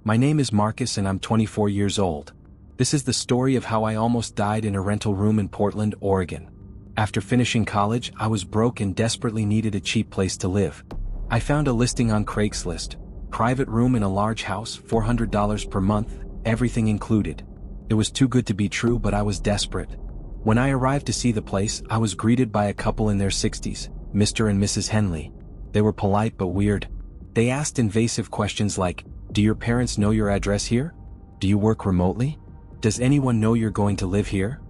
My name is Marcus and I'm 24 years old. This is the story of how I almost died in a rental room in Portland, Oregon. After finishing college, I was broke and desperately needed a cheap place to live. I found a listing on Craigslist. Private room in a large house, $400 per month, everything included. It was too good to be true, but I was desperate. When I arrived to see the place, I was greeted by a couple in their 60s, Mr. and Mrs. Henley. They were polite but weird. They asked invasive questions like, "Do your parents know your address here? Do you work remotely? Does anyone know you're going to live here?"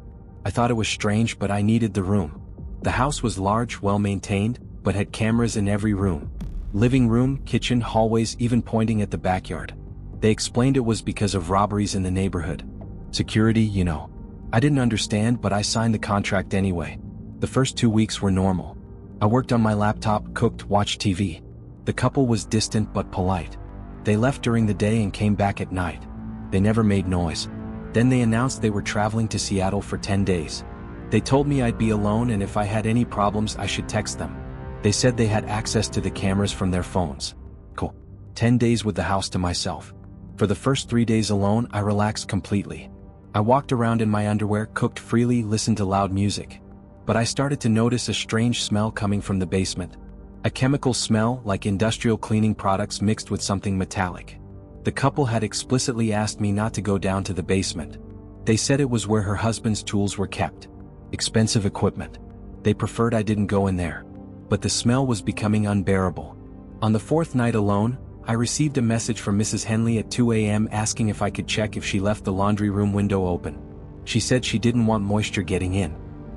I thought it was strange, but I needed the room. The house was large, well-maintained, but had cameras in every room. Living room, kitchen, hallways, even pointing at the backyard. They explained it was because of robberies in the neighborhood. Security, you know. I didn't understand, but I signed the contract anyway. The first 2 weeks were normal. I worked on my laptop, cooked, watched TV. The couple was distant but polite. They left during the day and came back at night. They never made noise. Then they announced they were traveling to Seattle for 10 days. They told me I'd be alone and if I had any problems I should text them. They said they had access to the cameras from their phones. Cool. 10 days with the house to myself. For the first 3 days alone, I relaxed completely. I walked around in my underwear, cooked freely, listened to loud music. But I started to notice a strange smell coming from the basement. A chemical smell, like industrial cleaning products mixed with something metallic. The couple had explicitly asked me not to go down to the basement. They said it was where her husband's tools were kept. Expensive equipment. They preferred I didn't go in there. But the smell was becoming unbearable. On the 4th night alone, I received a message from Mrs. Henley at 2 a.m. asking if I could check if she left the laundry room window open. She said she didn't want moisture getting in.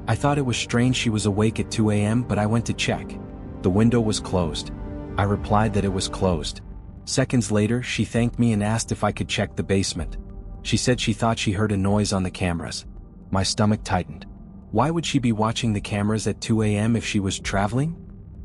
I thought it was strange she was awake at 2 a.m., but I went to check. The window was closed. I replied that it was closed. Seconds later, she thanked me and asked if I could check the basement. She said she thought she heard a noise on the cameras. My stomach tightened. Why would she be watching the cameras at 2 a.m. if she was traveling?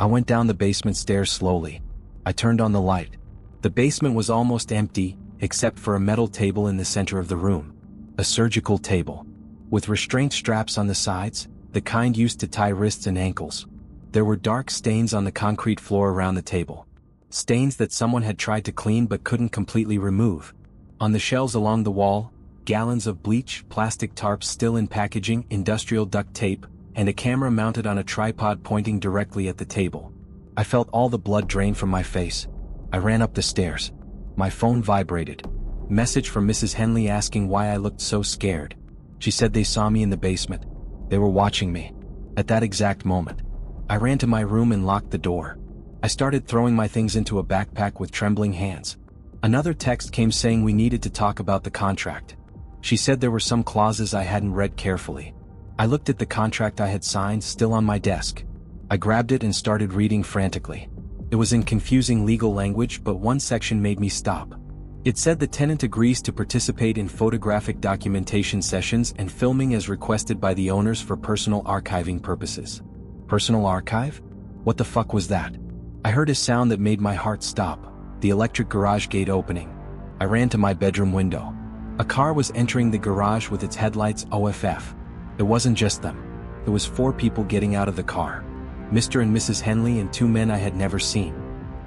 I went down the basement stairs slowly. I turned on the light. The basement was almost empty, except for a metal table in the center of the room. A surgical table. With restraint straps on the sides, the kind used to tie wrists and ankles. There were dark stains on the concrete floor around the table. Stains that someone had tried to clean but couldn't completely remove. On the shelves along the wall, gallons of bleach, plastic tarps still in packaging, industrial duct tape, and a camera mounted on a tripod pointing directly at the table. I felt all the blood drain from my face. I ran up the stairs. My phone vibrated. Message from Mrs. Henley asking why I looked so scared. She said they saw me in the basement. They were watching me. At that exact moment, I ran to my room and locked the door. I started throwing my things into a backpack with trembling hands. Another text came saying we needed to talk about the contract. She said there were some clauses I hadn't read carefully. I looked at the contract I had signed, still on my desk. I grabbed it and started reading frantically. It was in confusing legal language, but one section made me stop. It said the tenant agrees to participate in photographic documentation sessions and filming as requested by the owners for personal archiving purposes. Personal archive? What the fuck was that? I heard a sound that made my heart stop, the electric garage gate opening. I ran to my bedroom window. A car was entering the garage with its headlights OFF. It wasn't just them. There was 4 people getting out of the car. Mr. and Mrs. Henley and 2 men I had never seen.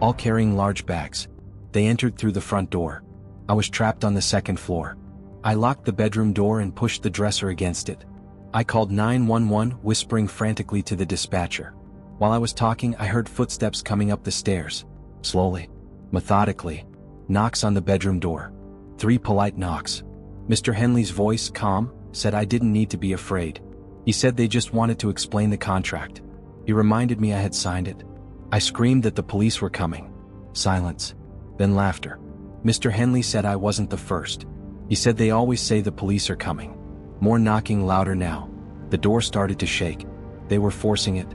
All carrying large bags. They entered through the front door. I was trapped on the 2nd floor. I locked the bedroom door and pushed the dresser against it. I called 911, whispering frantically to the dispatcher. While I was talking, I heard footsteps coming up the stairs. Slowly. Methodically. Knocks on the bedroom door. 3 polite knocks. Mr. Henley's voice, calm, said I didn't need to be afraid. He said they just wanted to explain the contract. He reminded me I had signed it. I screamed that the police were coming. Silence. Then laughter. Mr. Henley said I wasn't the first. He said they always say the police are coming. More knocking, louder now. The door started to shake. They were forcing it.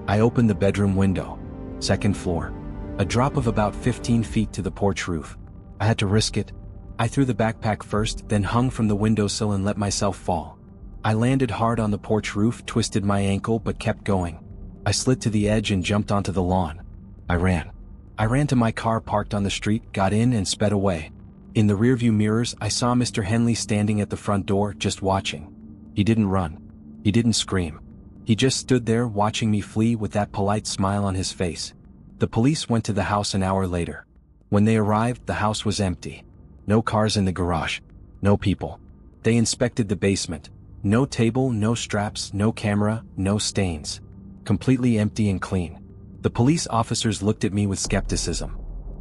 I opened the bedroom window. 2nd floor. A drop of about 15 feet to the porch roof. I had to risk it. I threw the backpack first, then hung from the windowsill and let myself fall. I landed hard on the porch roof, twisted my ankle, but kept going. I slid to the edge and jumped onto the lawn. I ran. I ran to my car parked on the street, got in and sped away. In the rearview mirrors, I saw Mr. Henley standing at the front door, just watching. He didn't run. He didn't scream. He just stood there watching me flee with that polite smile on his face. The police went to the house an hour later. When they arrived, the house was empty. No cars in the garage. No people. They inspected the basement. No table, no straps, no camera, no stains. Completely empty and clean. The police officers looked at me with skepticism.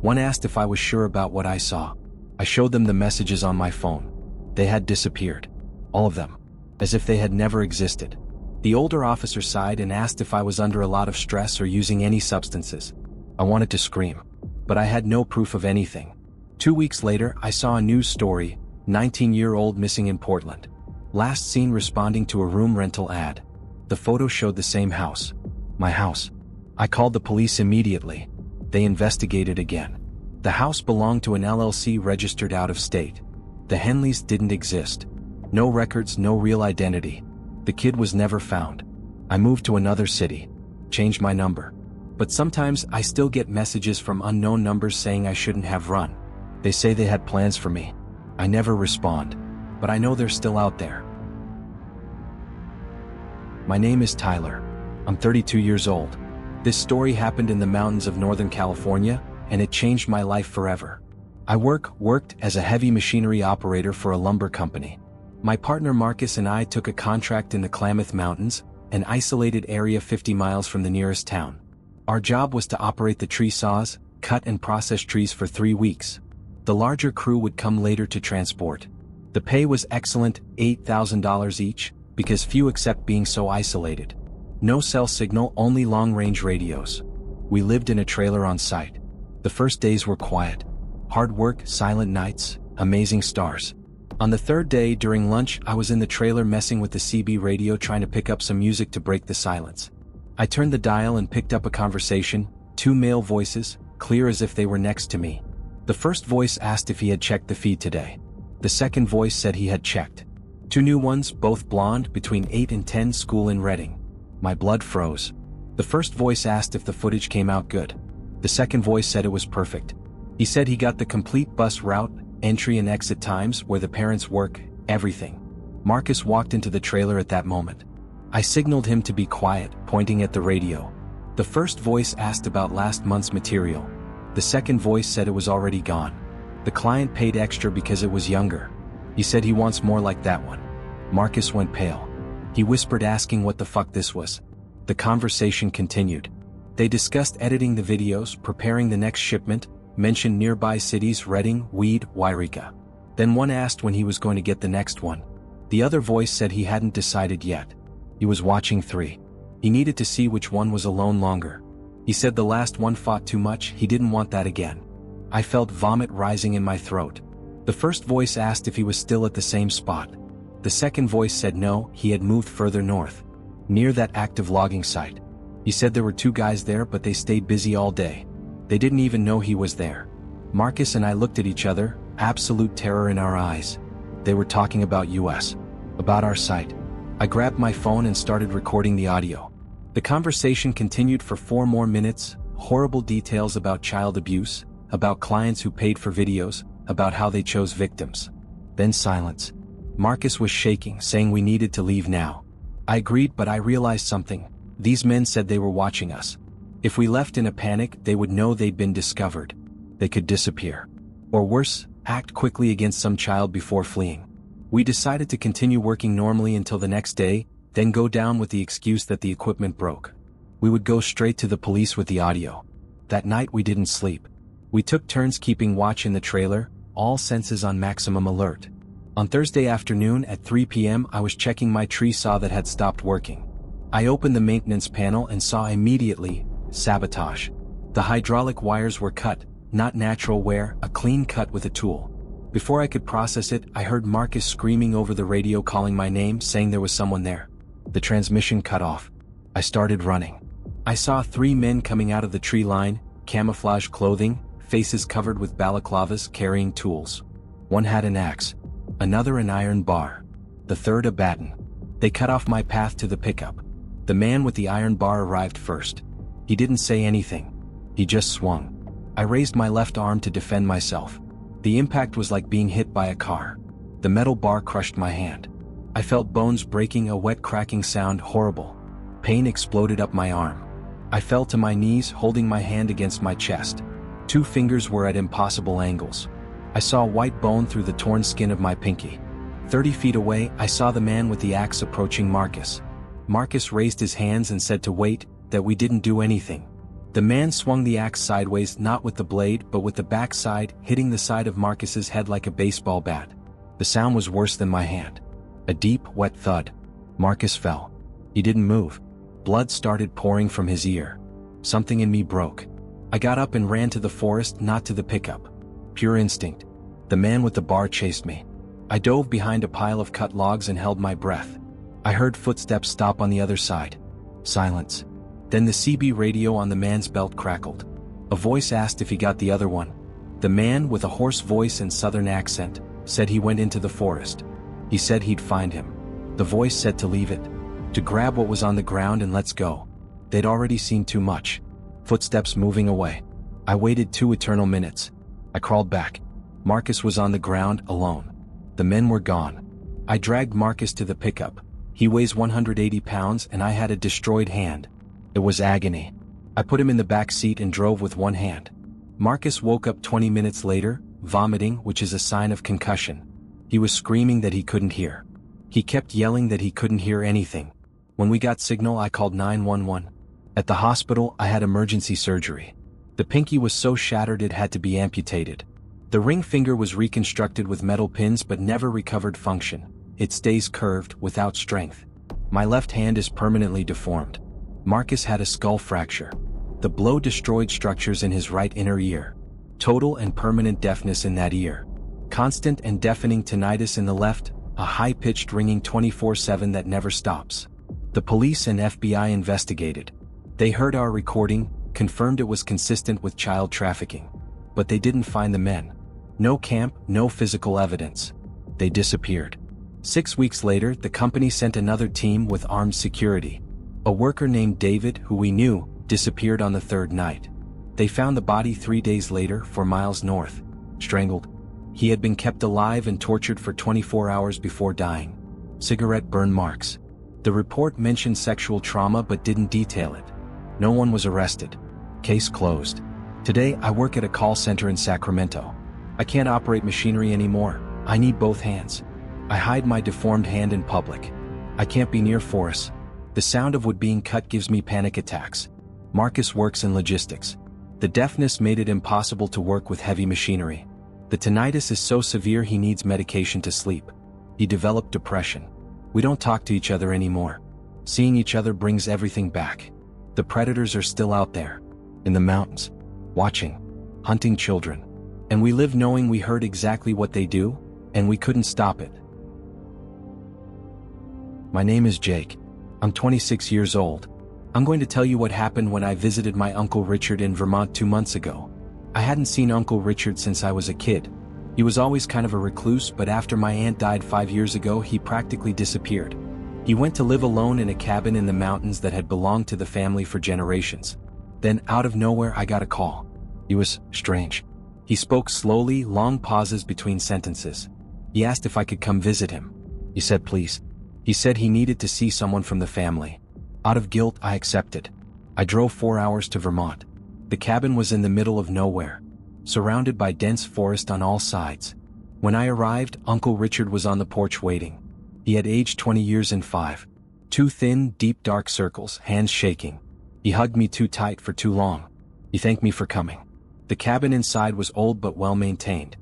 One asked if I was sure about what I saw. I showed them the messages on my phone. They had disappeared. All of them. As if they had never existed. The older officer sighed and asked if I was under a lot of stress or using any substances. I wanted to scream. But I had no proof of anything. 2 weeks later, I saw a news story, 19-year-old missing in Portland. Last seen responding to a room rental ad. The photo showed the same house. My house. I called the police immediately. They investigated again. The house belonged to an LLC registered out of state. The Henleys didn't exist. No records, no real identity. The kid was never found. I moved to another city. Changed my number. But sometimes I still get messages from unknown numbers saying I shouldn't have run. They say they had plans for me. I never respond. But I know they're still out there. My name is Tyler. I'm 32 years old. This story happened in the mountains of Northern California, and it changed my life forever. I worked as a heavy machinery operator for a lumber company. My partner Marcus and I took a contract in the Klamath Mountains, an isolated area 50 miles from the nearest town. Our job was to operate the tree saws, cut and process trees for 3 weeks. The larger crew would come later to transport. The pay was excellent, $8,000 each, because few accept being so isolated. No cell signal, only long-range radios. We lived in a trailer on site. The first days were quiet. Hard work, silent nights, amazing stars. On the third day during lunch, I was in the trailer messing with the CB radio trying to pick up some music to break the silence. I turned the dial and picked up a conversation, 2 male voices, clear as if they were next to me. The first voice asked if he had checked the feed today. The second voice said he had checked. 2 new ones, both blonde, between 8 and 10, school in Reading. My blood froze. The first voice asked if the footage came out good. The second voice said it was perfect. He said he got the complete bus route, entry and exit times, where the parents work, everything. Marcus walked into the trailer at that moment. I signaled him to be quiet, pointing at the radio. The first voice asked about last month's material. The second voice said it was already gone. The client paid extra because it was younger. He said he wants more like that one. Marcus went pale. He whispered asking what the fuck this was. The conversation continued. They discussed editing the videos, preparing the next shipment, mentioned nearby cities Reading, Weed, Wairika. Then one asked when he was going to get the next one. The other voice said he hadn't decided yet. He was watching 3. He needed to see which one was alone longer. He said the last one fought too much, he didn't want that again. I felt vomit rising in my throat. The first voice asked if he was still at the same spot. The second voice said no, he had moved further north. Near that active logging site. He said there were 2 guys there but they stayed busy all day. They didn't even know he was there. Marcus and I looked at each other, absolute terror in our eyes. They were talking about us. About our site. I grabbed my phone and started recording the audio. The conversation continued for 4 more minutes, horrible details about child abuse, about clients who paid for videos, about how they chose victims. Then silence. Marcus was shaking, saying we needed to leave now. I agreed, but I realized something. These men said they were watching us. If we left in a panic, they would know they'd been discovered. They could disappear. Or worse, act quickly against some child before fleeing. We decided to continue working normally until the next day, then go down with the excuse that the equipment broke. We would go straight to the police with the audio. That night we didn't sleep. We took turns keeping watch in the trailer, all senses on maximum alert. On Thursday afternoon at 3 p.m. I was checking my tree saw that had stopped working. I opened the maintenance panel and saw immediately, sabotage. The hydraulic wires were cut, not natural wear, a clean cut with a tool. Before I could process it, I heard Marcus screaming over the radio calling my name, saying there was someone there. The transmission cut off. I started running. I saw 3 men coming out of the tree line, camouflage clothing, faces covered with balaclavas, carrying tools. One had an axe. Another an iron bar. The third a baton. They cut off my path to the pickup. The man with the iron bar arrived first. He didn't say anything. He just swung. I raised my left arm to defend myself. The impact was like being hit by a car. The metal bar crushed my hand. I felt bones breaking, a wet cracking sound, horrible. Pain exploded up my arm. I fell to my knees, holding my hand against my chest. 2 fingers were at impossible angles. I saw a white bone through the torn skin of my pinky. 30 feet away, I saw the man with the axe approaching Marcus. Marcus raised his hands and said to wait, that we didn't do anything. The man swung the axe sideways, not with the blade but with the backside, hitting the side of Marcus's head like a baseball bat. The sound was worse than my hand. A deep, wet thud. Marcus fell. He didn't move. Blood started pouring from his ear. Something in me broke. I got up and ran to the forest, not to the pickup. Pure instinct. The man with the bar chased me. I dove behind a pile of cut logs and held my breath. I heard footsteps stop on the other side. Silence. Then the CB radio on the man's belt crackled. A voice asked if he got the other one. The man, with a hoarse voice and southern accent, said he went into the forest. He said he'd find him. The voice said to leave it. To grab what was on the ground and let's go. They'd already seen too much. Footsteps moving away. I waited 2 eternal minutes. I crawled back. Marcus was on the ground, alone. The men were gone. I dragged Marcus to the pickup. He weighs 180 pounds and I had a destroyed hand. It was agony. I put him in the back seat and drove with one hand. Marcus woke up 20 minutes later, vomiting, which is a sign of concussion. He was screaming that he couldn't hear. He kept yelling that he couldn't hear anything. When we got signal, I called 911. At the hospital, I had emergency surgery. The pinky was so shattered it had to be amputated. The ring finger was reconstructed with metal pins but never recovered function. It stays curved, without strength. My left hand is permanently deformed. Marcus had a skull fracture. The blow destroyed structures in his right inner ear. Total and permanent deafness in that ear. Constant and deafening tinnitus in the left, a high-pitched ringing 24/7 that never stops. The police and FBI investigated. They heard our recording, confirmed it was consistent with child trafficking. But they didn't find the men. No camp, no physical evidence. They disappeared. 6 weeks later, the company sent another team with armed security. A worker named David, who we knew, disappeared on the 3rd night. They found the body 3 days later, 4 miles north. Strangled. He had been kept alive and tortured for 24 hours before dying. Cigarette burn marks. The report mentioned sexual trauma but didn't detail it. No one was arrested. Case closed. Today, I work at a call center in Sacramento. I can't operate machinery anymore. I need both hands. I hide my deformed hand in public. I can't be near forests. The sound of wood being cut gives me panic attacks. Marcus works in logistics. The deafness made it impossible to work with heavy machinery. The tinnitus is so severe he needs medication to sleep. He developed depression. We don't talk to each other anymore. Seeing each other brings everything back. The predators are still out there. In the mountains. Watching. Hunting children. And we live knowing we heard exactly what they do, and we couldn't stop it. My name is Jake. I'm 26 years old. I'm going to tell you what happened when I visited my Uncle Richard in Vermont 2 months ago. I hadn't seen Uncle Richard since I was a kid. He was always kind of a recluse, but after my aunt died 5 years ago, he practically disappeared. He went to live alone in a cabin in the mountains that had belonged to the family for generations. Then, out of nowhere, I got a call. He was strange. He spoke slowly, long pauses between sentences. He asked if I could come visit him. He said please. He said he needed to see someone from the family. Out of guilt, I accepted. I drove 4 hours to Vermont. The cabin was in the middle of nowhere, surrounded by dense forest on all sides. When I arrived, Uncle Richard was on the porch waiting. He had aged 20 years and 5. 2 thin, deep dark circles, hands shaking. He hugged me too tight for too long. He thanked me for coming. The cabin inside was old but well maintained.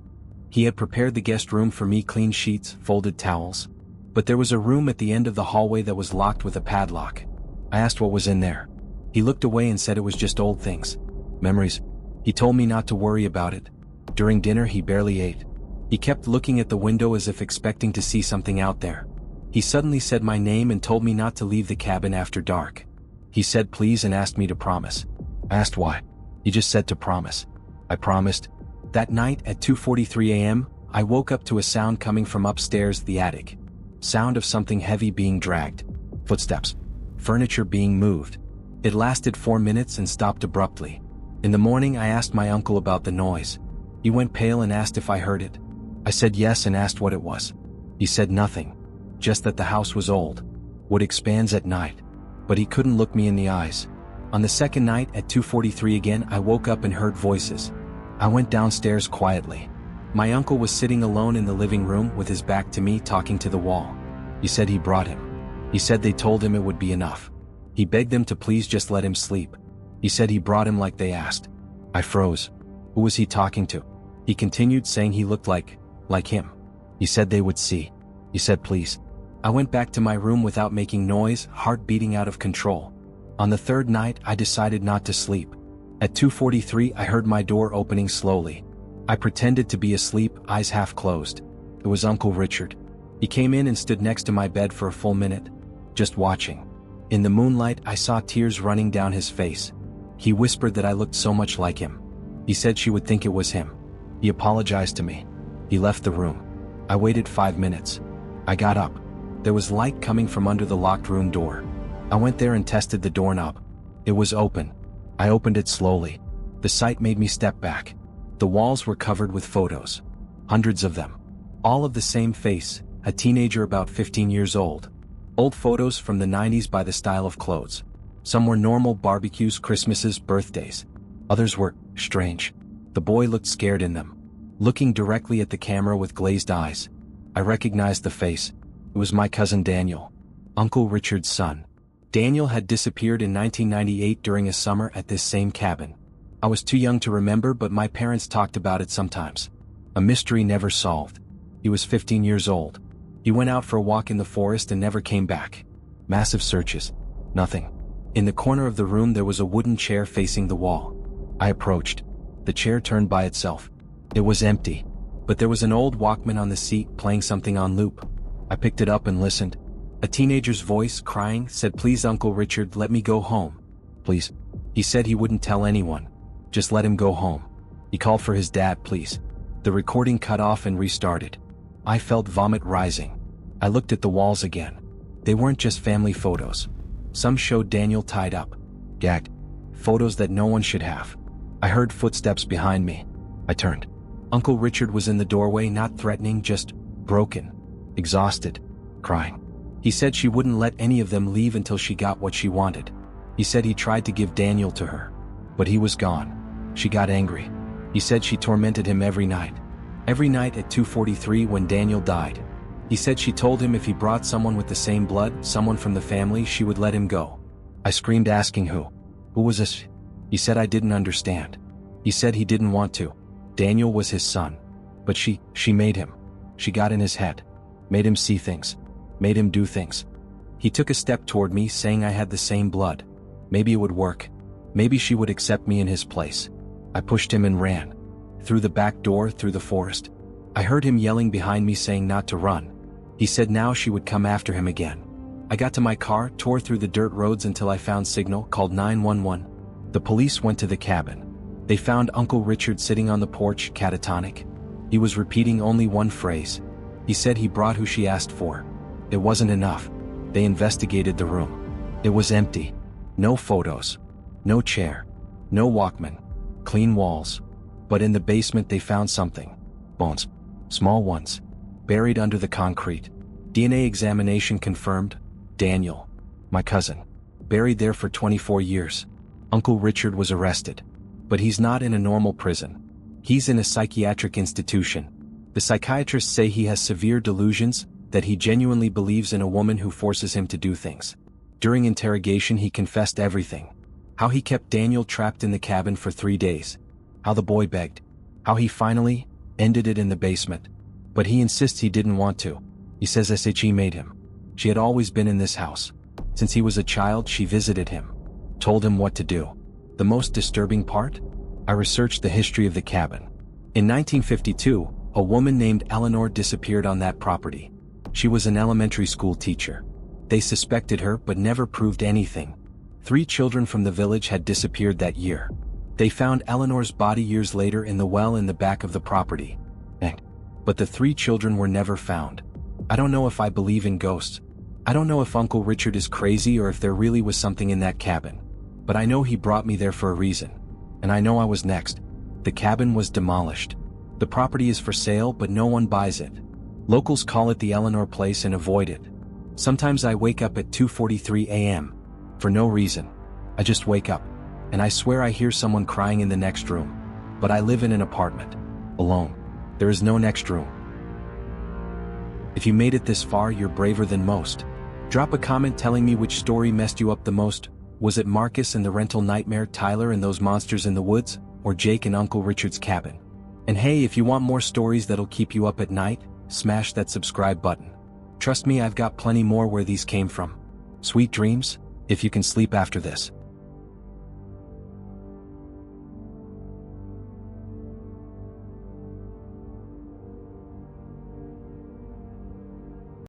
He had prepared the guest room for me, clean sheets, folded towels. But there was a room at the end of the hallway that was locked with a padlock. I asked what was in there. He looked away and said it was just old things. Memories. He told me not to worry about it. During dinner, he barely ate. He kept looking at the window as if expecting to see something out there. He suddenly said my name and told me not to leave the cabin after dark. He said please and asked me to promise. I asked why. He just said to promise. I promised. That night at 2:43 a.m., I woke up to a sound coming from upstairs, the attic. Sound of something heavy being dragged. Footsteps. Furniture being moved. It lasted 4 minutes and stopped abruptly. In the morning, I asked my uncle about the noise. He went pale and asked if I heard it. I said yes and asked what it was. He said nothing. Just that the house was old. Wood expands at night. But he couldn't look me in the eyes. On the second night at 2:43 again, I woke up and heard voices. I went downstairs quietly. My uncle was sitting alone in the living room with his back to me talking to the wall. He said he brought him. He said they told him it would be enough. He begged them to please just let him sleep. He said he brought him like they asked. I froze. Who was he talking to? He continued saying he looked like him. He said they would see. He said please. I went back to my room without making noise, heart beating out of control. On the third night, I decided not to sleep. At 2:43, I heard my door opening slowly. I pretended to be asleep, eyes half closed. It was Uncle Richard. He came in and stood next to my bed for a full minute, just watching. In the moonlight, I saw tears running down his face. He whispered that I looked so much like him. He said she would think it was him. He apologized to me. He left the room. I waited 5 minutes. I got up. There was light coming from under the locked room door. I went there and tested the doorknob. It was open. I opened it slowly. The sight made me step back. The walls were covered with photos. Hundreds of them. All of the same face, a teenager about 15 years old. Old photos from the 90s by the style of clothes. Some were normal barbecues, Christmases, birthdays. Others were strange. The boy looked scared in them. Looking directly at the camera with glazed eyes. I recognized the face. It was my cousin Daniel, Uncle Richard's son. Daniel had disappeared in 1998 during a summer at this same cabin. I was too young to remember, but my parents talked about it sometimes. A mystery never solved. He was 15 years old. He went out for a walk in the forest and never came back. Massive searches. Nothing. In the corner of the room there was a wooden chair facing the wall. I approached. The chair turned by itself. It was empty. But there was an old Walkman on the seat playing something on loop. I picked it up and listened. A teenager's voice, crying, said, "Please, Uncle Richard, let me go home. Please." He said he wouldn't tell anyone. Just let him go home. He called for his dad, please. The recording cut off and restarted. I felt vomit rising. I looked at the walls again. They weren't just family photos. Some showed Daniel tied up, gagged. Photos that no one should have. I heard footsteps behind me. I turned. Uncle Richard was in the doorway, not threatening, just broken, exhausted, crying. He said she wouldn't let any of them leave until she got what she wanted. He said he tried to give Daniel to her, but he was gone. She got angry. He said she tormented him every night. Every night at 2:43 when Daniel died. He said she told him if he brought someone with the same blood, someone from the family, she would let him go. I screamed, asking who? Who was this? He said I didn't understand. He said he didn't want to. Daniel was his son. But she made him. She got in his head. Made him see things. Made him do things. He took a step toward me, saying I had the same blood. Maybe it would work. Maybe she would accept me in his place. I pushed him and ran. Through the back door, through the forest. I heard him yelling behind me, saying not to run. He said now she would come after him again. I got to my car, tore through the dirt roads until I found signal, called 911. The police went to the cabin. They found Uncle Richard sitting on the porch, catatonic. He was repeating only one phrase. He said he brought who she asked for. It wasn't enough. They investigated the room. It was empty. No photos. No chair. No Walkman. Clean walls. But in the basement they found something. Bones. Small ones. Buried under the concrete. DNA examination confirmed. Daniel. My cousin. Buried there for 24 years. Uncle Richard was arrested. But he's not in a normal prison. He's in a psychiatric institution. The psychiatrists say he has severe delusions, that he genuinely believes in a woman who forces him to do things. During interrogation he confessed everything. How he kept Daniel trapped in the cabin for 3 days. How the boy begged. How he finally ended it in the basement. But he insists he didn't want to. He says she made him. She had always been in this house. Since he was a child she visited him. Told him what to do. The most disturbing part? I researched the history of the cabin. In 1952, a woman named Eleanor disappeared on that property. She was an elementary school teacher. They suspected her but never proved anything. 3 children from the village had disappeared that year. They found Eleanor's body years later in the well in the back of the property. But the 3 children were never found. I don't know if I believe in ghosts. I don't know if Uncle Richard is crazy or if there really was something in that cabin. But I know he brought me there for a reason. And I know I was next. The cabin was demolished. The property is for sale but no one buys it. Locals call it the Eleanor place and avoid it. Sometimes I wake up at 2:43 a.m. For no reason. I just wake up. And I swear I hear someone crying in the next room. But I live in an apartment. Alone. There is no next room. If you made it this far, you're braver than most. Drop a comment telling me which story messed you up the most. Was it Marcus and the rental nightmare, Tyler and those monsters in the woods, or Jake and Uncle Richard's cabin? And hey, if you want more stories that'll keep you up at night, smash that subscribe button. Trust me, I've got plenty more where these came from. Sweet dreams, if you can sleep after this.